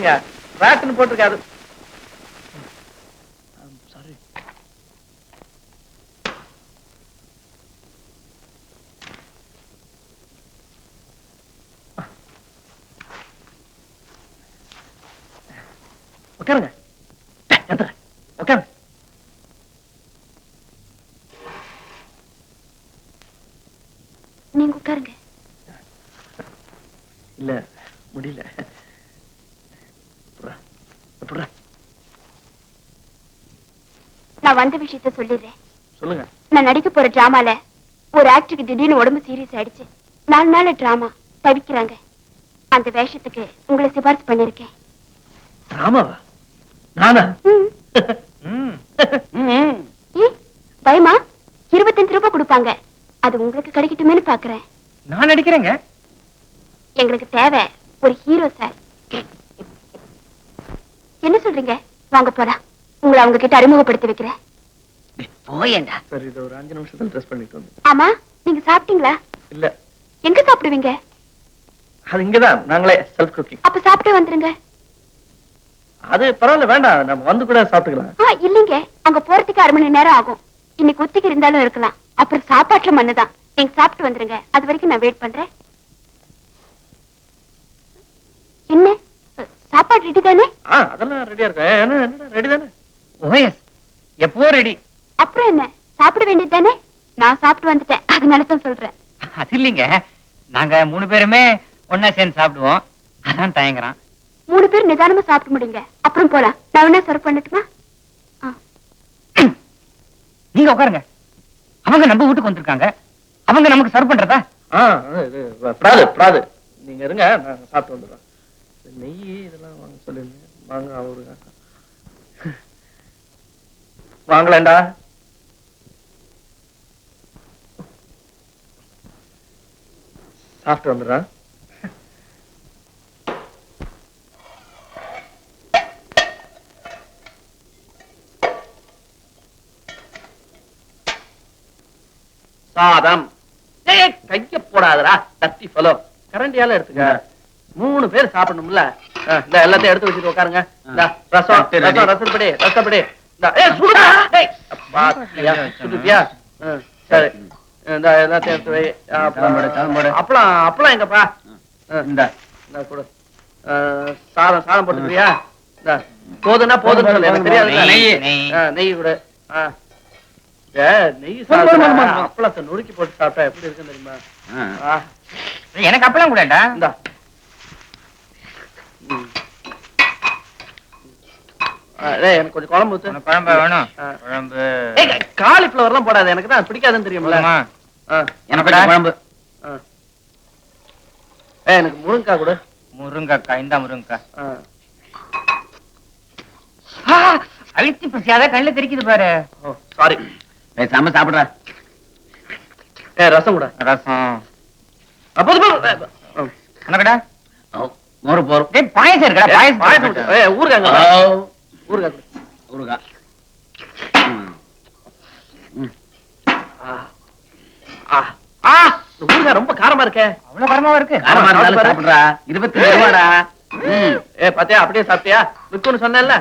இல்லைங்க, ராட்டுன்னு போட்டிருக்காது. சாரி. உட்காருங்க, உட்காருங்க. நீங்க உட்காருங்க. இல்ல முடியல. நான் வந்த விஷயத்த சொல்லிடுறேன். சொல்லுங்க. நான் நடிக்க போற டிராமால ஒரு ஆக்டருக்கு திடீர்னு உடம்பு சீரியஸ் ஆயிடுச்சு. 4 நாள் டிராமா தவிக்கிறாங்க. அந்த வேஷத்துக்கு உங்களை சிபாரிசு பண்ணிருக்கேன். டிராமாவா? நானா? பயமா? 25 ரூபாய் கொடுப்பாங்க. அது உங்களுக்கு கிடைக்கட்டுமேனு பாக்குறேன். நான் நடிக்கிறேங்க. எங்களுக்கு தேவை ஒரு ஹீரோ சார். என்ன சொல்றீங்க? வாங்க போலாம். உங்களை அவங்க கிட்ட அறிமுகப்படுத்தி வைக்கிறேன். போயேண்டா. சரி, இது ஒரு 5 நிமிஷத்துல ட்ரெஸ் பண்ணிட்டு வந்து. ஆமா, நீங்க சாப்பிட்டீங்களா? இல்ல. எங்க சாப்பிடுவீங்க? அது இங்கதான், நாங்களே செல்ஃப் குக்கிங். அப்ப சாப்பிட்டே வந்துருங்க. அது பரவாயில்ல, வேண்டாம், நம்ம வந்து கூட சாப்பிட்டுக்கலாம். இல்லைங்க, அங்க போறதுக்கு 1/2 மணி நேரம் ஆகும். இன்னைக்கு ஒத்திக்கு இருந்தாலும் இருக்கலாம். அப்புறம் சாப்பாட்டுல மண்ணுதான். நீங்க சாப்பிட்டு வந்துருங்க. அது வரைக்கும் நான் வெயிட் பண்றேன். என்ன சாப்பாடு ரெடி தானே? அதெல்லாம் ரெடியா இருக்கு. ரெடி தானே? ஓஎஸ், எப்போ ரெடி. அப்புறம் என்ன, சாப்பிட வேண்டியது தானே? நான் சாப்பிட்டு வந்துட்டேன், அதனால தான் சொல்றேன். அது இல்லைங்க, நாங்க 3 பேருமே ஒன்னா சேர்ந்து சாப்பிடுவோம். அதான் தயங்குறான். 3 பேர் நிதானமா சாப்பிட முடியுங்க. அப்புறம் போலாம். நான் என்ன சர்வ் பண்ணட்டுமா? நீங்க உட்காருங்க. அவங்க நம்ம வீட்டுக்கு வந்திருக்காங்க. அவங்க நமக்கு சர்வ் பண்றதா? பிராது, நீங்க இருங்க, நான் சாப்பிட்டு வந்துடுறேன். நெய் இதெல்லாம் வாங்க சொல்லிருந்தேன். வாங்க, அவருங்க வாங்கலாண்டா. சாப்பிட்டு வந்துடுறேன். சாதம். கைய போடாதரா, தட்டி ஃபலோ. கரண்டியால எடுத்துக்க. 3 பேர் சாப்பிடணும்ல. இந்த எல்லாத்தையும் எடுத்து வச்சுட்டு உட்காருங்க. ரசப்படி. சுடுப்பியா? சரி, இந்த எல்லாத்தையும் எடுத்து வை. அப்பளம் எங்கப்பா? இந்த கொடு. சாதம் போட்டுக்கிறியா? போதுன்னா போதுன்னு சொல்லு, எனக்கு தெரியாது. நெய் கொடு. நெய் சாப்பிட்டா அப்பளத்தை நுறுக்கி போட்டு சாப்பிட்டா எப்படி இருக்குன்னு தெரியுமா? எனக்கு அப்பளம் கூடடா. இந்தா. எனக்கு கொஞ்சம் குழம்பு ஊத்து. குழம்பு வேணும். குழம்பு காலிஃபிளவர் எல்லாம் போடாது, எனக்கு தான் பிடிக்காதுன்னு தெரியுமில்ல. எனக்கு குழம்பு. எனக்கு முருங்கக்காய் கொடு. முருங்கக்காய், இந்த முருங்கக்காய். அழுத்தி பசியாத கண்ணுல தெரிக்குது பாரு. சாரி. பேசாம சாப்பிடுற. ரசம் கூட. ரசம் என்னக்கடா? மோரு போறோம். பாயசம் இருக்கா? பாயசம். ஊருக்காங்க. ஊருக்காய். ஊருக்காய் ரொம்ப காரமா இருக்கே. அவ்வளவு காரமாவா இருக்கு? காரமா இருந்தாலும் சாப்பிடுறா. 25 ரூபாடா. பாத்தியா, அப்படியே சாப்பிட்டியா? விற்குன்னு சொன்னேன்ல.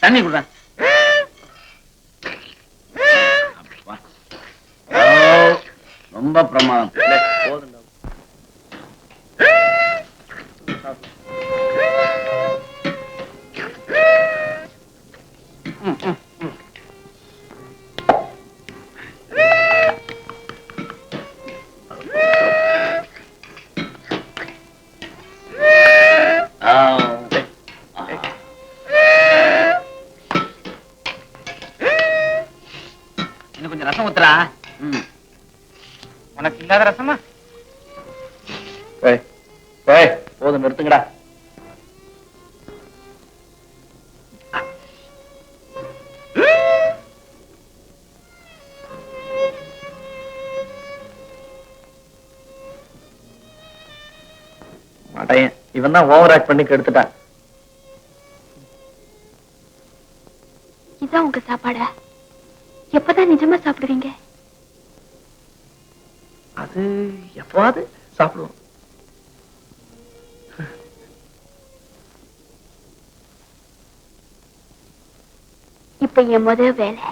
தண்ணி குடுறா. ரொம்ப பிரமாதம். போதுண்டா. இன்னும் கொஞ்சம் ரசம் ஊத்துறா. உனக்கு இல்லாத ரசமா? போதும், நிறுத்துங்கடா. மாட்டேன், இவன் தான் ஓவர் ஆக்ட் பண்ணி கெடுத்துட்டான். இதான் உங்க சாப்பாடா? எப்பதான் நிஜமா சாப்பிடுவீங்க? அது எப்பவாது சாப்பிடுவோம். இப்ப என் முத வேலை.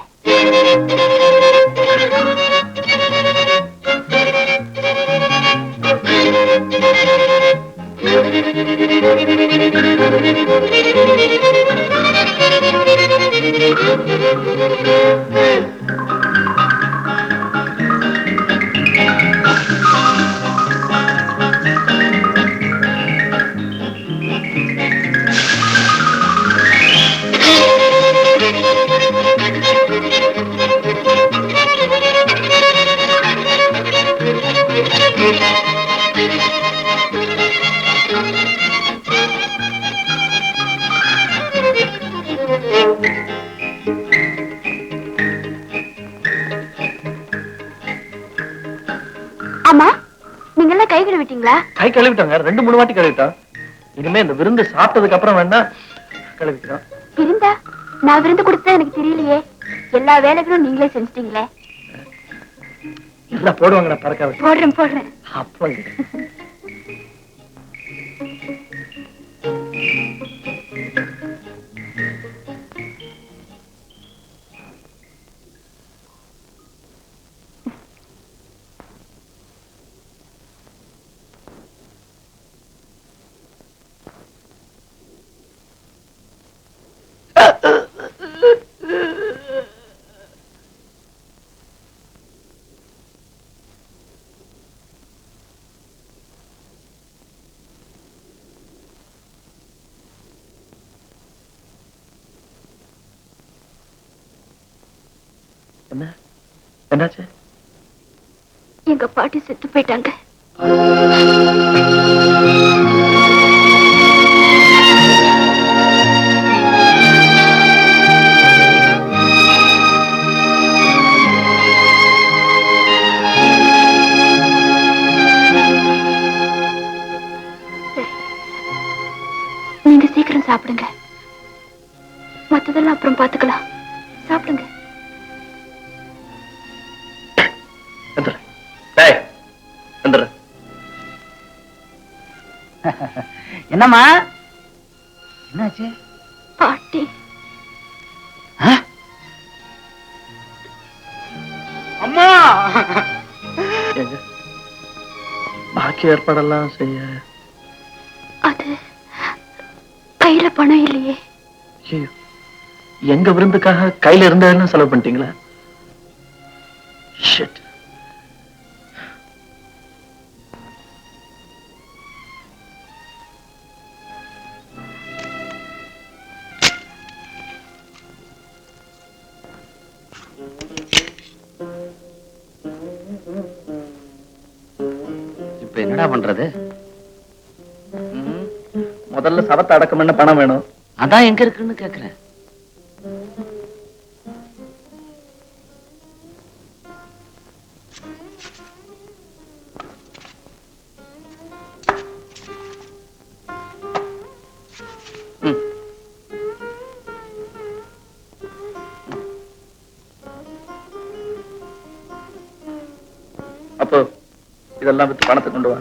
ஆமா, நீங்க எல்லாம் கை கழுவிட்டீங்களா? கை கழுவிட்டாங்க, 2-3 வாட்டி கழுவிட்டோம். இனிமே இந்த விருந்து சாப்பிட்டதுக்கு அப்புறம் வேணா கழுவிக்கிறோம். விருந்தா? நான் விருந்து கொடுத்தா எனக்கு தெரியலையே. எல்லா வேலைகளும் நீங்களே செஞ்சிட்டீங்களே. எல்லாம் போடுவாங்கடா பறக்க விட்டு. போடுறேன். அப்ப என்னாச்சு? எங்க பாட்டி செத்து போயிட்டாங்க. நீங்க சீக்கிரம் சாப்பிடுங்க, மத்ததெல்லாம் அப்புறம் பாத்துக்கலாம். சாப்பிடுங்க. என்னம்மா என்னாச்சு? பாட்டி அம்மா பாக்கி ஏற்பாடெல்லாம் செய்ய அது கையில பணம் இல்லையே. எங்க விருந்துக்காக கையில இருந்ததெல்லாம் செலவு பண்ணிட்டீங்களா? Shit. இப்ப என்னடா பண்றது? முதல்ல சவத்தை அடக்கம் பண்ண பணம் வேணும். அதான் எங்க இருக்குன்னு கேக்குறேன். அப்போ இதெல்லாம் வித்து பணத்தை கொண்டு வா.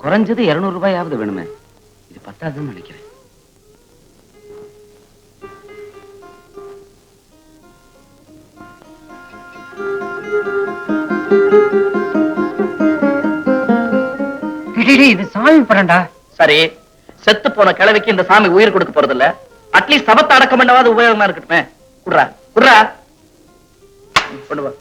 குறைஞ்சது 200 ரூபாயாவது வேணுமே. இது பத்தாதுன்னு நினைக்கிறேன். இது சாமி படம்டா. சரி, செத்து போன கிழவிக்கு இந்த சாமி உயிர் கொடுக்க போறது இல்ல. அட்லீஸ்ட் சவத்தை அடக்கம் பண்ணவாது உபயோகமா இருக்கட்டுமே. குடுறா குடுறா, கொண்டு வா.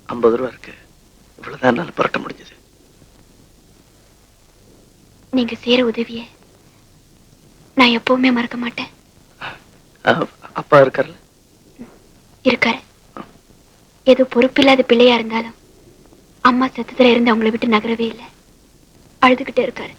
₹50 இருக்கு. இவ்வளவுதான் என்னால புரட்ட முடிஞ்சது. நீங்க செய்யற உதவிய நான் எப்பவுமே மறக்க மாட்டேன். அப்பா இருக்காருல்ல? இருக்காரு. ஏதோ பொறுப்பில்லாத பிள்ளையா இருந்தாலும் அம்மா சத்தத்துல இருந்து அவங்களை விட்டு நகரவே இல்லை. அழுதுகிட்டே இருக்காரு.